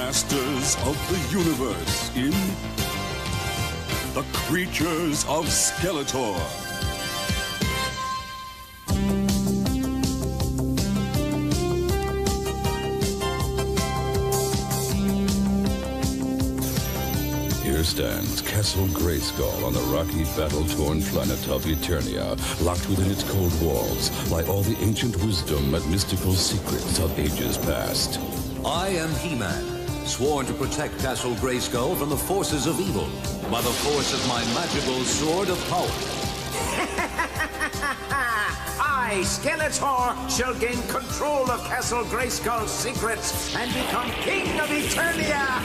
masters of the universe in The Creatures of Skeletor. Here stands Castle Grayskull on the rocky, battle-torn planet of Eternia. Locked within its cold walls lie all the ancient wisdom and mystical secrets of ages past. I am He-Man, sworn to protect Castle Grayskull from the forces of evil by the force of my magical sword of power. I, Skeletor, shall gain control of Castle Grayskull's secrets and become King of Eternia!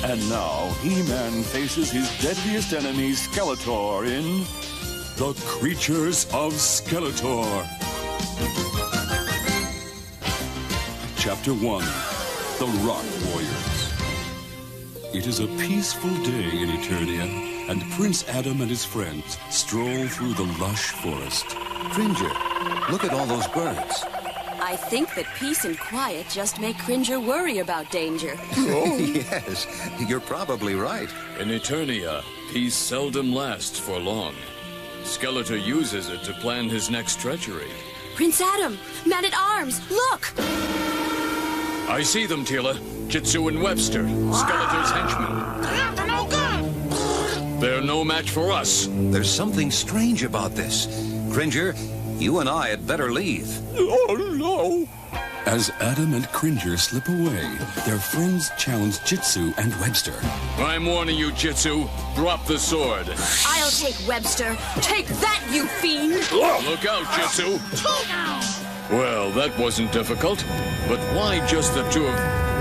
And now, He-Man faces his deadliest enemy, Skeletor, in The Creatures of Skeletor. Chapter 1, The Rock Warriors. It is a peaceful day in Eternia, and Prince Adam and his friends stroll through the lush forest. Cringer, look at all those birds. I think that peace and quiet just make Cringer worry about danger. Oh, yes, you're probably right. In Eternia, peace seldom lasts for long. Skeletor uses it to plan his next treachery. Prince Adam, man-at-arms, look! I see them, Tila. Jitsu and Webster, Skeletor's henchmen. They're no good. They're no match for us. There's something strange about this. Cringer, you and I had better leave. Oh, no! As Adam and Cringer slip away, their friends challenge Jitsu and Webster. I'm warning you, Jitsu. Drop the sword. I'll take Webster. Take that, you fiend! Look out, Jitsu. Well, that wasn't difficult. But why just the two of...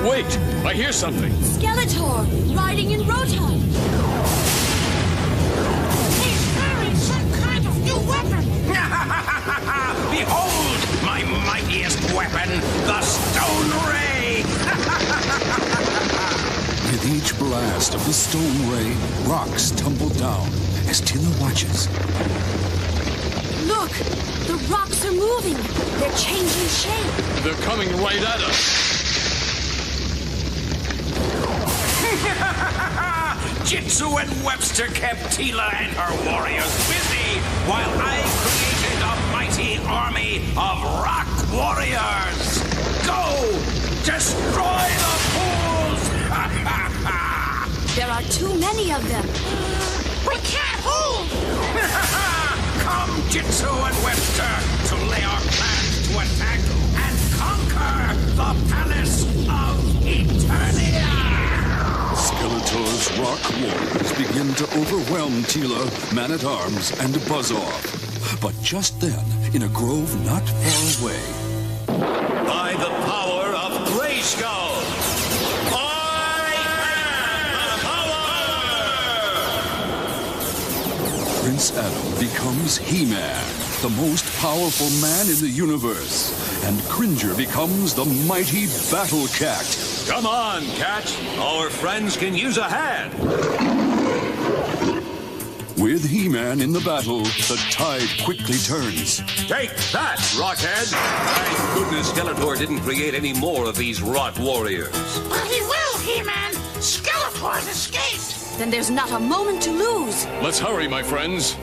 Wait! I hear something. Skeletor, riding in Rotom. He's carrying some kind of new weapon. Behold my mightiest weapon, the Stone Ray! With each blast of the Stone Ray, rocks tumble down as Tila watches. Look! The rocks are moving. They're changing shape. They're coming right at us. Jitsu and Webster kept Tila and her warriors busy while I created a mighty army of rock warriors. Go! Destroy the fools! There are too many of them. We can't hold. Come, Jitsu and Webster, to lay our plans to attack and conquer the Palace of Eternia! Skeletor's rock warriors begin to overwhelm Tila, Man-at-Arms, and Buzz-Off. But just then, in a grove not far away... By the power of Grayskull, I am the power! Prince Adam becomes He-Man, the most powerful man in the universe. And Cringer becomes the mighty Battle Cat. Come on, Cat. Our friends can use a hand. With He-Man in the battle, the tide quickly turns. Take that, Rockhead. Thank goodness Skeletor didn't create any more of these rock warriors. But he will, He-Man. Skeletor's escaped. Then there's not a moment to lose. Let's hurry, my friends.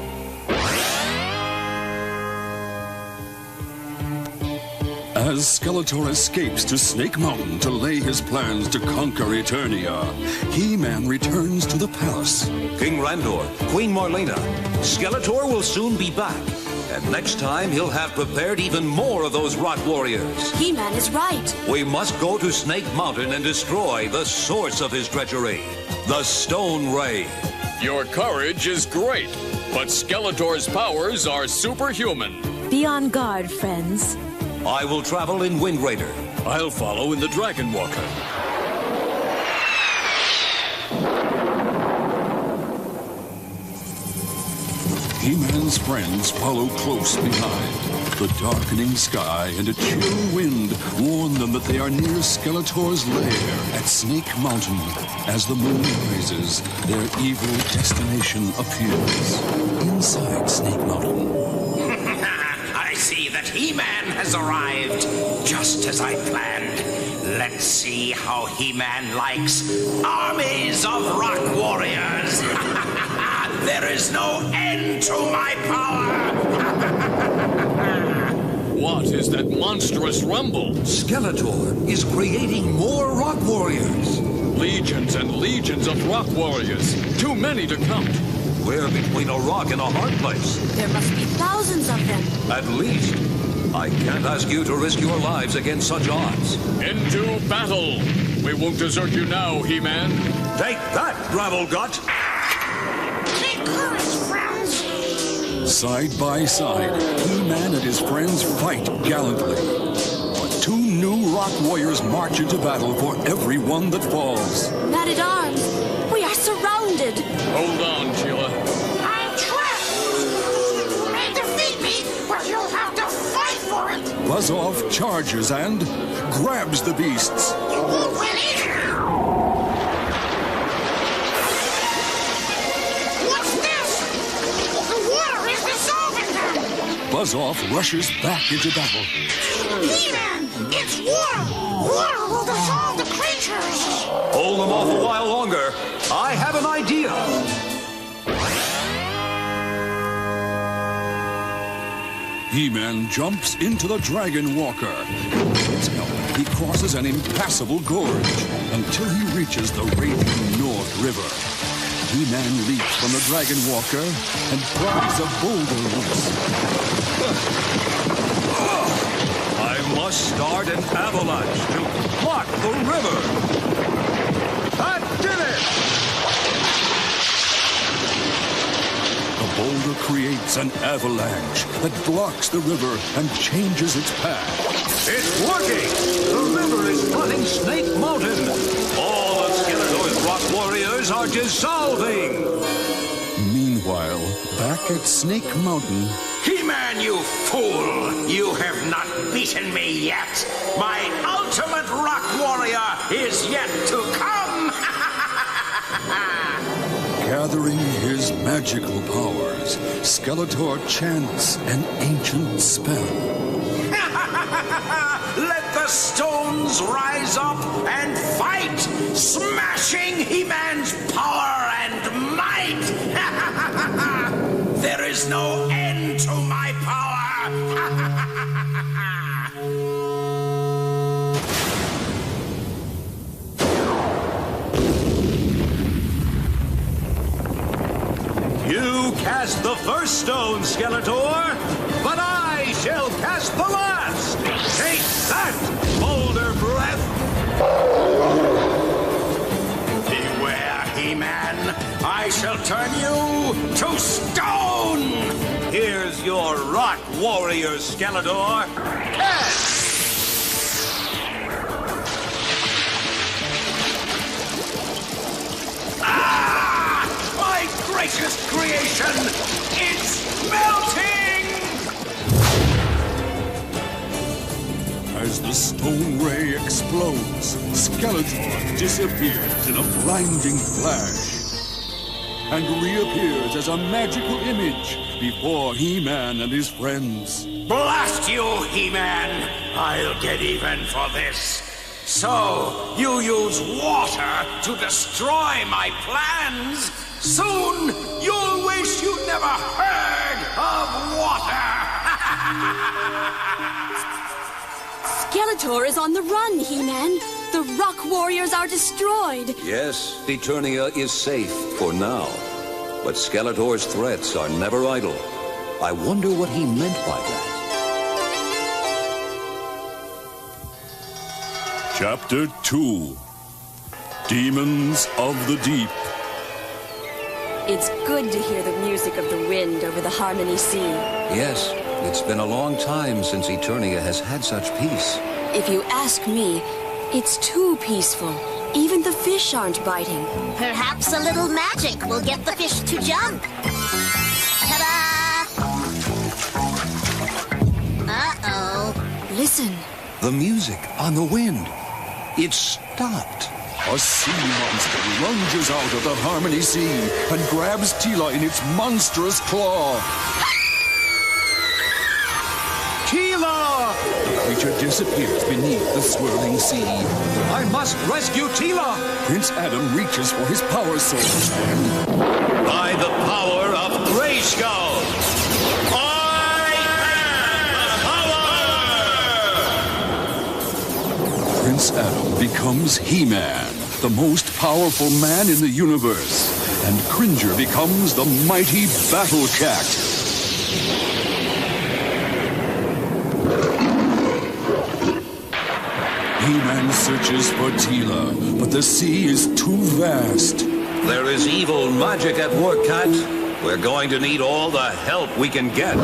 As Skeletor escapes to Snake Mountain to lay his plans to conquer Eternia, He-Man returns to the palace. King Randor, Queen Marlena, Skeletor will soon be back. And next time, he'll have prepared even more of those rock warriors. He-Man is right. We must go to Snake Mountain and destroy the source of his treachery, the Stone Ray. Your courage is great, but Skeletor's powers are superhuman. Be on guard, friends. I will travel in Wind Raider. I'll follow in the Dragon Walker. He-Man's friends follow close behind. The darkening sky and a chill wind warn them that they are near Skeletor's lair at Snake Mountain. As the moon rises, their evil destination appears. Inside Snake Mountain. I see that He-Man has arrived, just as I planned. Let's see how He-Man likes armies of rock warriors. There is no end to my power. What is that monstrous rumble? Skeletor is creating more rock warriors. Legions and legions of rock warriors. Too many to count. We're between a rock and a hard place. There must be thousands of them. At least. I can't ask you to risk your lives against such odds. Into battle! We won't desert you now, He-Man. Take that, gravel gut! Take courage, friends. Side by side, He-Man and his friends fight gallantly. But two new rock warriors march into battle for everyone that falls. Man-at-Arms, we are surrounded. Hold on, Sheila. I'm trapped. You may defeat me, but you'll have to fight for it. Buzz-Off charges and grabs the beasts. You won't win either. What's this? The water is dissolving them. Buzz-Off rushes back into battle. He-Man, it's water. Water will dissolve the creatures. Hold them off a while longer. I have an idea. He-Man jumps into the Dragon Walker. With its help, he crosses an impassable gorge until he reaches the raging North River. He-Man leaps from the Dragon Walker and pries a boulder loose. I must start an avalanche to block the river. That did it! The boulder creates an avalanche that blocks the river and changes its path. It's working! The river is flooding Snake Mountain. All of Skeletor's rock warriors are dissolving. Meanwhile, back at Snake Mountain, He-Man, you fool! You have not beaten me yet. My ultimate rock warrior is yet to come. gathering his magical powers, Skeletor chants an ancient spell. Let the stones rise up and fight, smashing He-Man's power and might. There is no end to my power. You cast the first stone, Skeletor, but I shall cast the last. Take that, boulder breath. Beware, He-Man. I shall turn you to stone. Here's your rock warrior, Skeletor. Cast! Greatest creation! It's melting! As the stone ray explodes, Skeletor disappears in a blinding flash and reappears as a magical image before He-Man and his friends. Blast you, He-Man! I'll get even for this. So, you use water to destroy my plans? Soon, you'll wish you'd never heard of water! Skeletor is on the run, He-Man. The Rock Warriors are destroyed. Yes, Eternia is safe for now. But Skeletor's threats are never idle. I wonder what he meant by that. Chapter 2, Demons of the Deep. It's good to hear the music of the wind over the Harmony Sea. Yes, it's been a long time since Eternia has had such peace. If you ask me, it's too peaceful. Even the fish aren't biting. Perhaps a little magic will get the fish to jump. Ta-da! Uh-oh. Listen. The music on the wind. It stopped. A sea monster lunges out of the Harmony Sea and grabs Tila in its monstrous claw. Tila! The creature disappears beneath the swirling sea. I must rescue Tila! Prince Adam reaches for his power source and... By the power of Grayskull, I have the power! Prince Adam becomes He-Man, the most powerful man in the universe. And Cringer becomes the mighty Battle Cat. He-Man searches for Tila, but the sea is too vast. There is evil magic at work, Cat. We're going to need all the help we can get.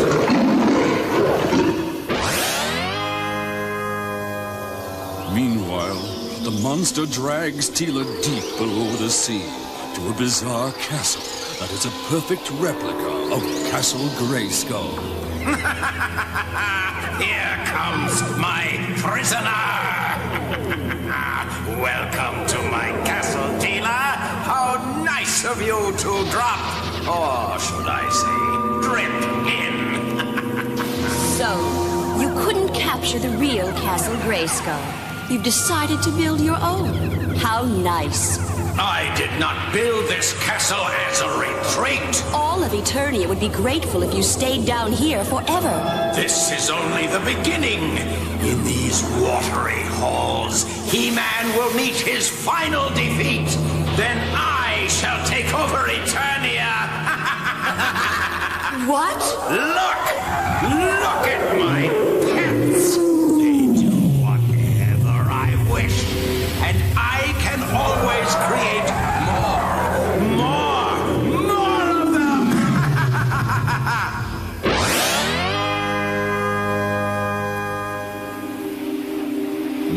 Meanwhile, the monster drags Tila deep below the sea to a bizarre castle that is a perfect replica of Castle Grayskull. Here comes my prisoner! Welcome to my castle, Tila. How nice of you to drop, or should I say, drip in. So, you couldn't capture the real Castle Grayskull. You've decided to build your own. How nice. I did not build this castle as a retreat. All of Eternia would be grateful if you stayed down here forever. This is only the beginning. In these watery halls, He-Man will meet his final defeat. Then I shall take over Eternia. What? Look at my pets. They do whatever I wish. And I can always create more of them!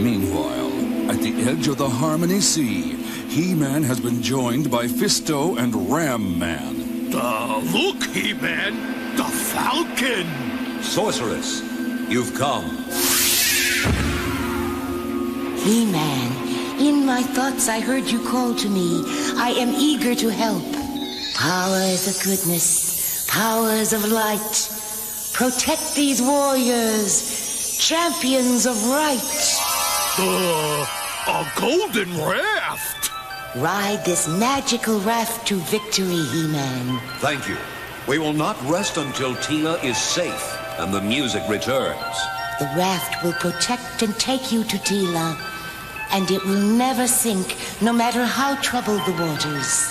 Meanwhile, at the edge of the Harmony Sea, He-Man has been joined by Fisto and Ram-Man. Look, He-Man! The Falcon! Sorceress, you've come. He-Man, in my thoughts I heard you call to me. I am eager to help. Powers of goodness, powers of light. Protect these warriors, champions of right. A golden raft! Ride this magical raft to victory, He-Man. Thank you. We will not rest until Tila is safe and the music returns. The raft will protect and take you to Tila, and it will never sink, no matter how troubled the waters.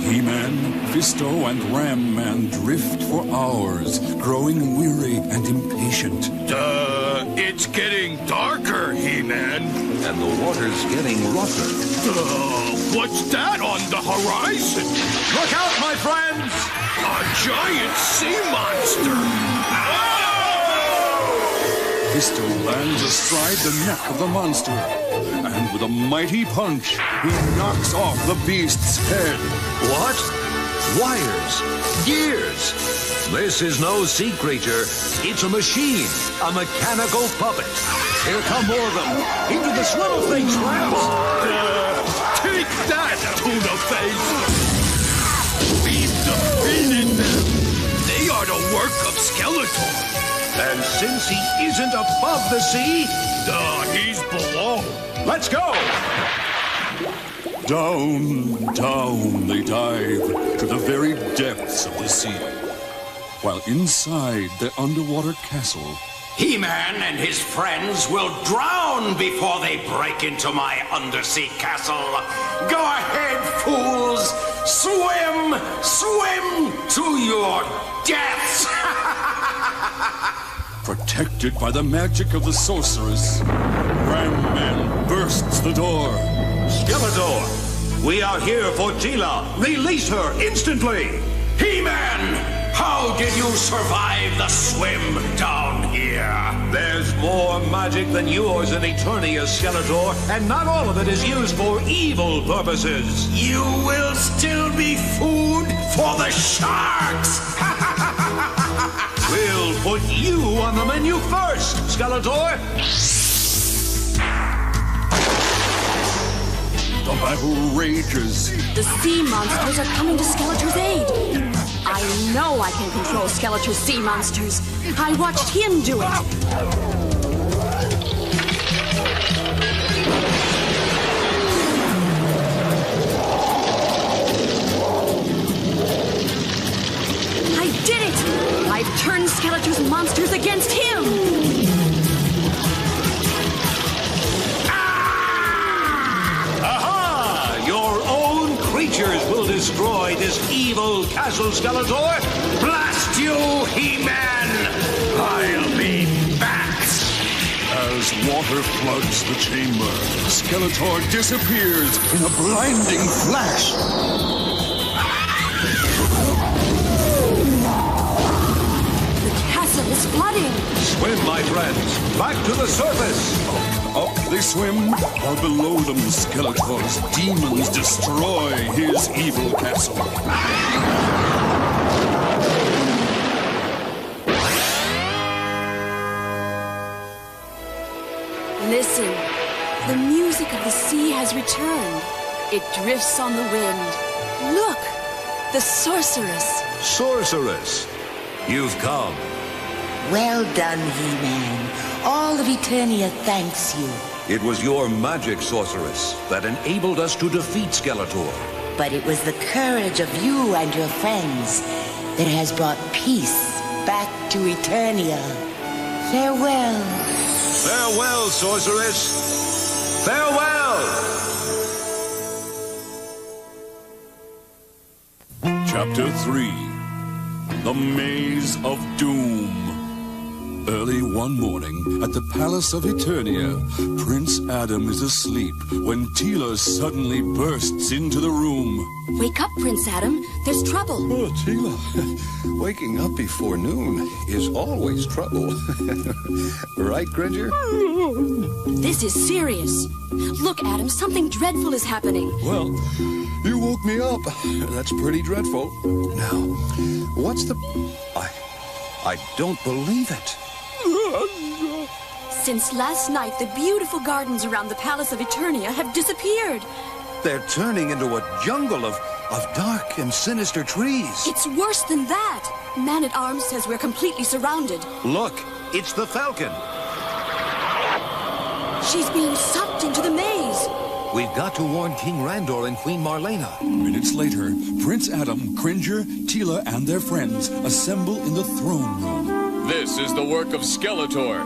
He-Man, Fisto, and Ram-Man drift for hours, growing weary and impatient. It's getting darker, He-Man. And the water's getting rougher. What's that on the horizon? Look out, my friends! A giant sea monster! Fisto lands astride the neck of the monster, and with a mighty punch, he knocks off the beast's head. What? Wires? Gears? This is no sea creature. It's a machine. A mechanical puppet. Here come more of them. Into the swim of things, Rams. Take that, tuna face. We've defeated them. They are the work of Skeletor. And since he isn't above the sea, he's below. Let's go. Down they dive to the very depths of the sea. While inside the underwater castle, He-Man and his friends will drown before they break into my undersea castle. Go ahead, fools! Swim! Swim to your deaths! protected by the magic of the sorceress, Ram-Man bursts the door. Skeletor, we are here for Tila. Release her instantly! He-Man, how did you survive the swim down here? There's more magic than yours in Eternia, Skeletor, and not all of it is used for evil purposes. You will still be food for the sharks! We'll put you on the menu first, Skeletor! The battle rages. The sea monsters are coming to Skeletor's aid. I know I can control Skeletor's sea monsters. I watched him do it. I've turned Skeletor's monsters against him! Aha! Your own creatures will destroy this evil Castle Skeletor! Blast you, He-Man! I'll be back! As water floods the chamber, Skeletor disappears in a blinding flash. It's flooding. Swim, my friends. Back to the surface. Up they swim, while below them Skeletor's demons destroy his evil castle. Listen, the music of the sea has returned. It drifts on the wind. Look, the sorceress. Sorceress, you've come. Well done, He-Man. All of Eternia thanks you. It was your magic, Sorceress, that enabled us to defeat Skeletor. But it was the courage of you and your friends that has brought peace back to Eternia. Farewell. Farewell, Sorceress. Farewell! Chapter 3. The Maze of Doom. Early one morning, at the Palace of Eternia, Prince Adam is asleep when Tila suddenly bursts into the room. Wake up, Prince Adam. There's trouble. Oh, Tila, waking up before noon is always trouble. Right, Cringer? This is serious. Look, Adam, something dreadful is happening. Well, you woke me up. That's pretty dreadful. Now, what's the... I don't believe it. Since last night, the beautiful gardens around the Palace of Eternia have disappeared. They're turning into a jungle of dark and sinister trees. It's worse than that. Man-at-Arms says we're completely surrounded. Look, it's the Falcon. She's being sucked into the maze. We've got to warn King Randor and Queen Marlena. Minutes later, Prince Adam, Cringer, Tila, and their friends assemble in the throne room. This is the work of Skeletor.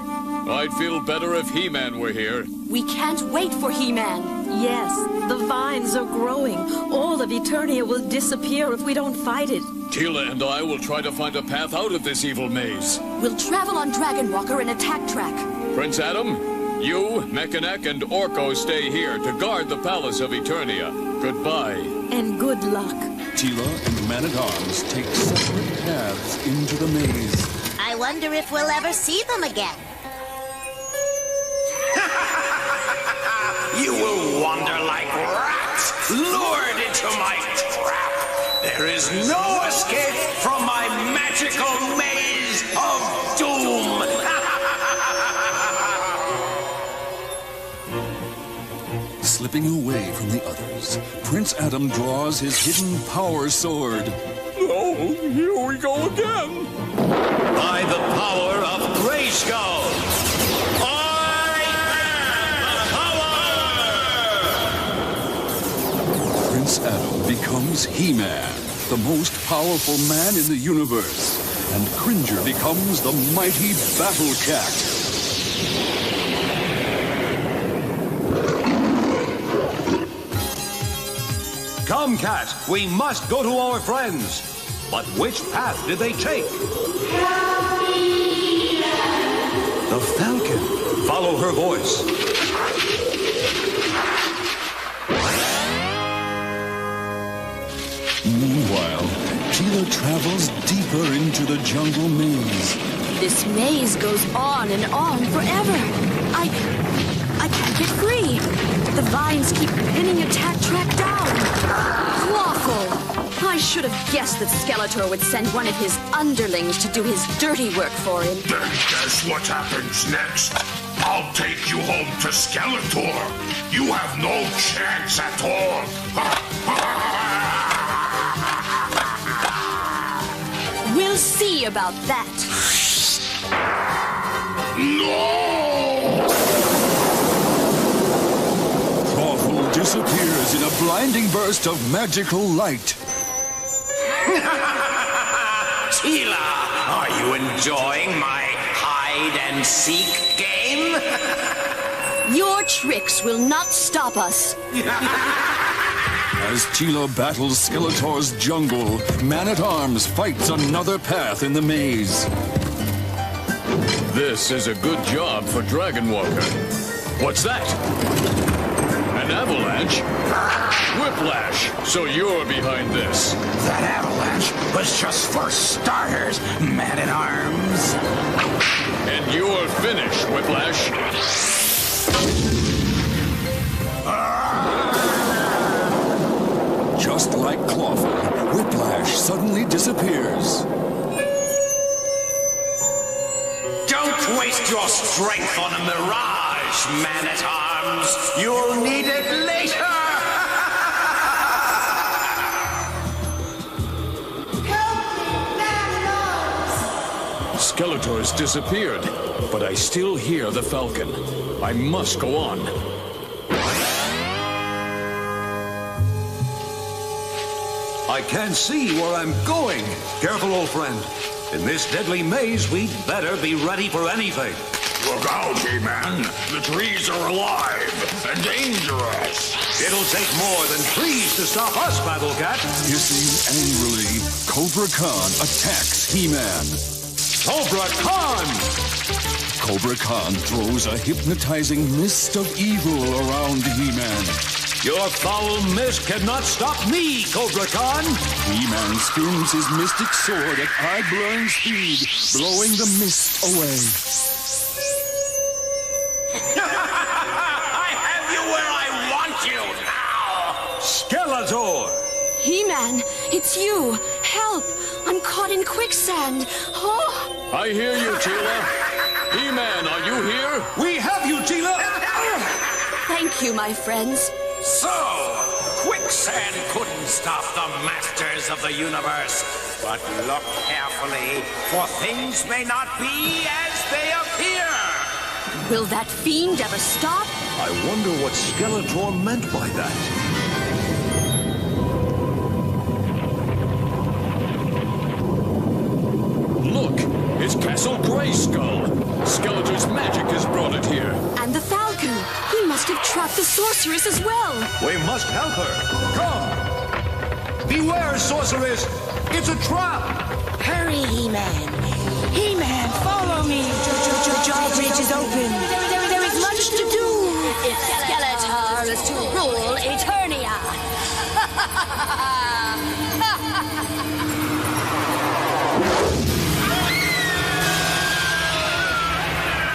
I'd feel better if He-Man were here. We can't wait for He-Man. Yes, the vines are growing. All of Eternia will disappear if we don't fight it. Tila and I will try to find a path out of this evil maze. We'll travel on Dragon Walker and attack track. Prince Adam, you, Mechanic, and Orko stay here to guard the Palace of Eternia. Goodbye. And good luck. Tila and Man-at-Arms take separate paths into the maze. I wonder if we'll ever see them again. You will wander like rats, lured into my trap. There is no escape from my magical maze of doom. Slipping away from the others, Prince Adam draws his hidden power sword. Oh, here we go again. By the power of Grayskull, I am the power! Prince Adam becomes He-Man, the most powerful man in the universe, and Cringer becomes the mighty Battle Cat. Come, Cat, we must go to our friends. But which path did they take? The Falcon. Follow her voice. Meanwhile, Tila travels deeper into the jungle maze. This maze goes on and on forever. I can't get free. The vines keep pinning Attack Track down. Awful. I should have guessed that Skeletor would send one of his underlings to do his dirty work for him. Then guess what happens next? I'll take you home to Skeletor. You have no chance at all. see about that. No! Clawful disappears in a blinding burst of magical light. Tila, are you enjoying my hide-and-seek game? Your tricks will not stop us. As Tila battles Skeletor's jungle, Man-at-Arms fights another path in the maze. This is a good job for Dragon Walker. What's that? An avalanche? Whiplash, so you're behind this. That avalanche was just for starters, Man-at-Arms. And you're finished, Whiplash. Just like Clawful, Whiplash suddenly disappears. Don't waste your strength on a mirage, Man-at-Arms. You'll need it later. Skeletor's disappeared, but I still hear the Falcon. I must go on. I can't see where I'm going. Careful, old friend. In this deadly maze, we'd better be ready for anything. Look out, He-Man. The trees are alive and dangerous. It'll take more than trees to stop us, Battle Cat. Hissing angrily, Cobra Khan attacks He-Man. Cobra Khan! Cobra Khan throws a hypnotizing mist of evil around He-Man. Your foul mist cannot stop me, Cobra Khan! He-Man spins his mystic sword at eye-blurring speed, blowing the mist away. I have you where I want you now! Skeletor! He-Man, it's you. Help! I'm caught in quicksand. Oh! I hear you, Tila. He-Man, are you here? We have you, Tila! Thank you, my friends. So, quicksand couldn't stop the masters of the universe. But look carefully, for things may not be as they appear. Will that fiend ever stop? I wonder what Skeletor meant by that. Look, it's Castle Grayskull. Skeletor's magic has brought it here. And the Falcon. He must have trapped the sorceress as well. We must help her. Come! Beware, sorceress! It's a trap! Hurry, He-Man. He-Man, follow me. Drawbridge is open. There is much to do. If Skeletor is to rule Eternia.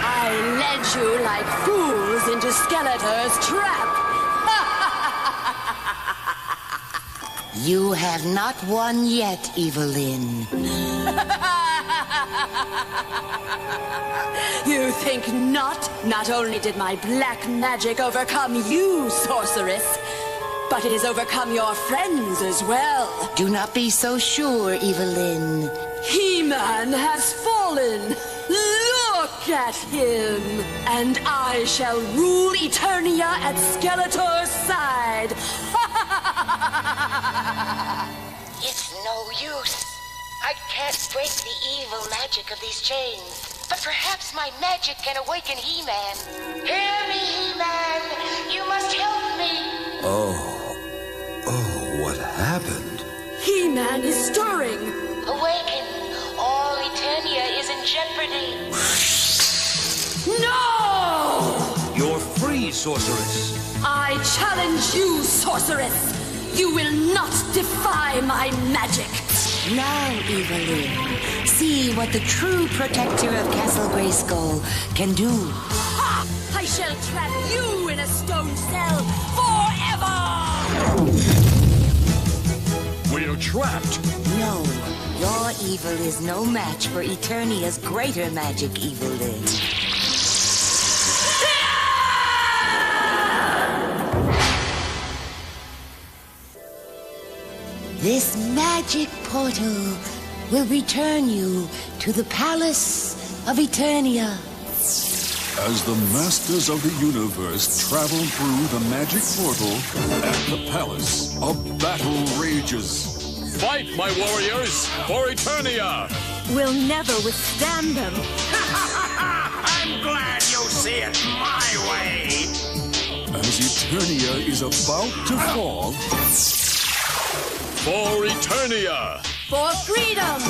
I led you like fools into Skeletor's trap. You have not won yet, Evelyn. You think not? Not only did my black magic overcome you, sorceress, but it has overcome your friends as well. Do not be so sure, Evelyn. He-Man has fallen. Look at him. And I shall rule Eternia at Skeletor's side. It's no use. I can't break the evil magic of these chains. But perhaps my magic can awaken He-Man. Hear me, He-Man. You must help me. Oh, what happened? He-Man is stirring. Awaken. All Eternia is in jeopardy. No! You're free, sorceress. I challenge you, sorceress. You will not defy my magic. Now, Evelyn, see what the true protector of Castle Grayskull can do. Ha! I shall trap you in a stone cell forever! We're trapped. No, your evil is no match for Eternia's greater magic, Evelyn. This magic portal will return you to the Palace of Eternia. As the masters of the universe travel through the magic portal at the palace, a battle rages. Fight, my warriors, for Eternia! We'll never withstand them. I'm glad you see it my way. As Eternia is about to fall... For Eternia! For freedom!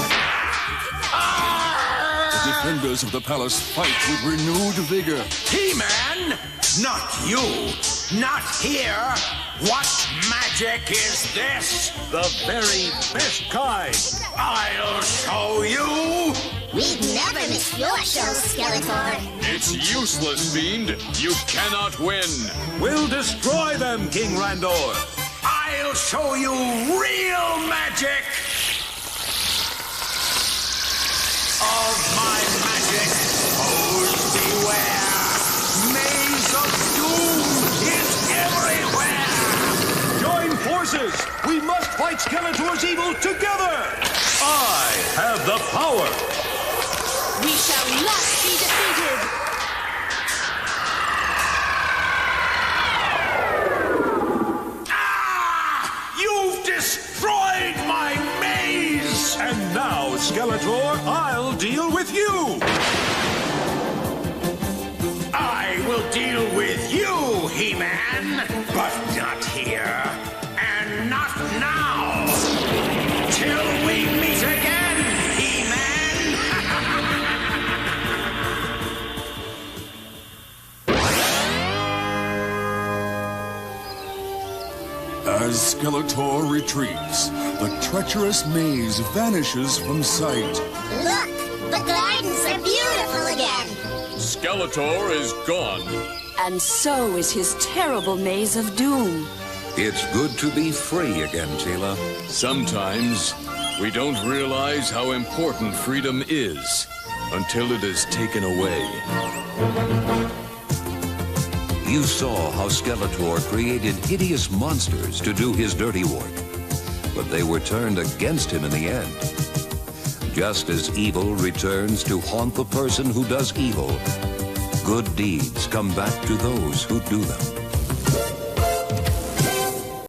The defenders of the palace fight with renewed vigor. He-Man! Not you! Not here! What magic is this? The very best kind. I'll show you! We'd never miss your show, Skeletor. It's useless, Fiend. You cannot win. We'll destroy them, King Randor. I'll show you real magic! Of my magic, foes beware! Maze of doom is everywhere! Join forces. We must fight Skeletor's evil together. I have the power. We shall not be defeated! You've destroyed my maze! And now, Skeletor, I'll deal with you. I will deal with you, He-Man, but not here, and not now. Till we meet again, He-Man! As Skeletor retreats, the treacherous maze vanishes from sight. Look, the gardens are beautiful again. Skeletor is gone. And so is his terrible maze of doom. It's good to be free again, Tila. Sometimes we don't realize how important freedom is until it is taken away. You saw how Skeletor created hideous monsters to do his dirty work, but they were turned against him in the end. Just as evil returns to haunt the person who does evil, good deeds come back to those who do them.